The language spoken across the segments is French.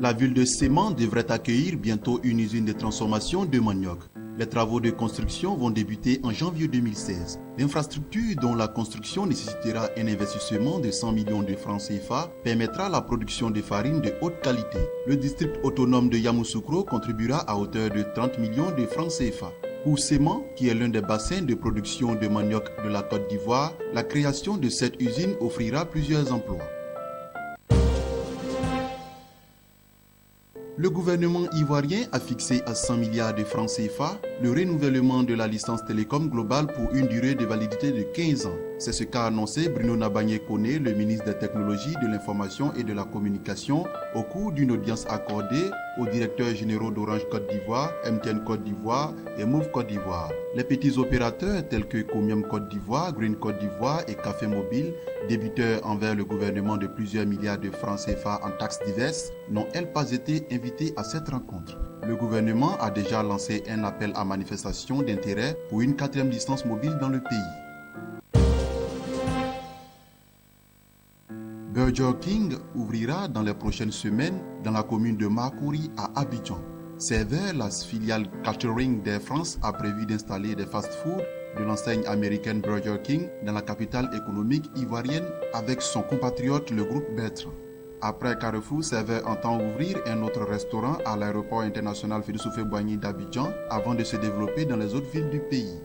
La ville de Séman devrait accueillir bientôt une usine de transformation de manioc. Les travaux de construction vont débuter en janvier 2016. L'infrastructure dont la construction nécessitera un investissement de 100 millions de francs CFA permettra la production de farine de haute qualité. Le district autonome de Yamoussoukro contribuera à hauteur de 30 millions de francs CFA. Pour Séman, qui est l'un des bassins de production de manioc de la Côte d'Ivoire, la création de cette usine offrira plusieurs emplois. Le gouvernement ivoirien a fixé à 100 milliards de francs CFA le renouvellement de la licence télécom globale pour une durée de validité de 15 ans. C'est ce qu'a annoncé Bruno Nabagné-Koné, le ministre des Technologies, de l'Information et de la Communication, au cours d'une audience accordée aux directeurs généraux d'Orange Côte d'Ivoire, MTN Côte d'Ivoire et Move Côte d'Ivoire. Les petits opérateurs tels que Comium Côte d'Ivoire, Green Côte d'Ivoire et Café Mobile, débiteurs envers le gouvernement de plusieurs milliards de francs CFA en taxes diverses, n'ont elles pas été invités à cette rencontre. Le gouvernement a déjà lancé un appel à manifestation d'intérêt pour une 4e licence mobile dans le pays. Burger King ouvrira dans les prochaines semaines dans la commune de Makouri à Abidjan. Serveur, la filiale catering d'Air France a prévu d'installer des fast-foods de l'enseigne américaine Burger King dans la capitale économique ivoirienne avec son compatriote le groupe Bertrand. Après Carrefour, Serveur entend ouvrir un autre restaurant à l'aéroport international Félix Houphouët-Boigny d'Abidjan avant de se développer dans les autres villes du pays.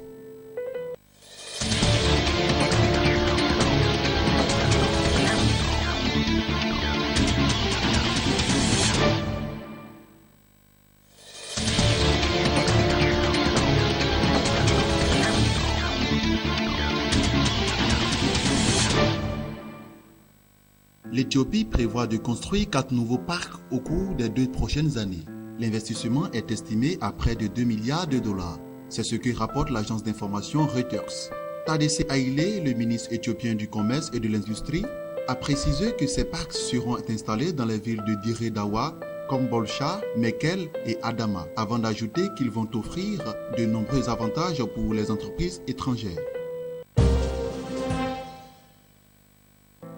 L'Éthiopie prévoit de construire 4 nouveaux parcs au cours des 2 prochaines années. L'investissement est estimé à près de 2 milliards de dollars. C'est ce que rapporte l'agence d'information Reuters. Tadesse Haile, le ministre éthiopien du Commerce et de l'Industrie, a précisé que ces parcs seront installés dans les villes de Dire Dawa, Kombolcha, Mekelle et Adama, avant d'ajouter qu'ils vont offrir de nombreux avantages pour les entreprises étrangères.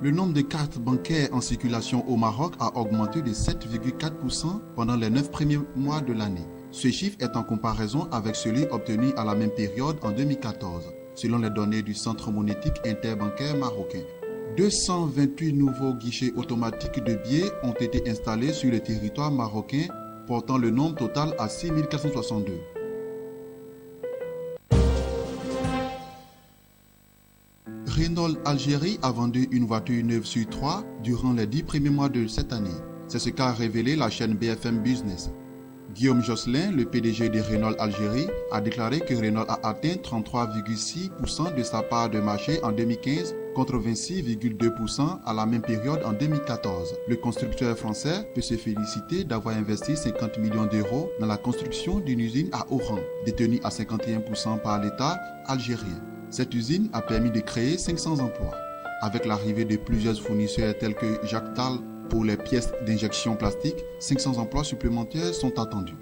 Le nombre de cartes bancaires en circulation au Maroc a augmenté de 7,4% pendant les 9 premiers mois de l'année. Ce chiffre est en comparaison avec celui obtenu à la même période en 2014, selon les données du Centre monétique interbancaire marocain. 228 nouveaux guichets automatiques de billets ont été installés sur le territoire marocain, portant le nombre total à 6 462. Renault Algérie a vendu une voiture neuve sur 3 durant les 10 premiers mois de cette année. C'est ce qu'a révélé la chaîne BFM Business. Guillaume Josselin, le PDG de Renault Algérie, a déclaré que Renault a atteint 33,6% de sa part de marché en 2015 contre 26,2% à la même période en 2014. Le constructeur français peut se féliciter d'avoir investi 50 millions d'euros dans la construction d'une usine à Oran, détenue à 51% par l'État algérien. Cette usine a permis de créer 500 emplois. Avec l'arrivée de plusieurs fournisseurs tels que Jactal pour les pièces d'injection plastique, 500 emplois supplémentaires sont attendus.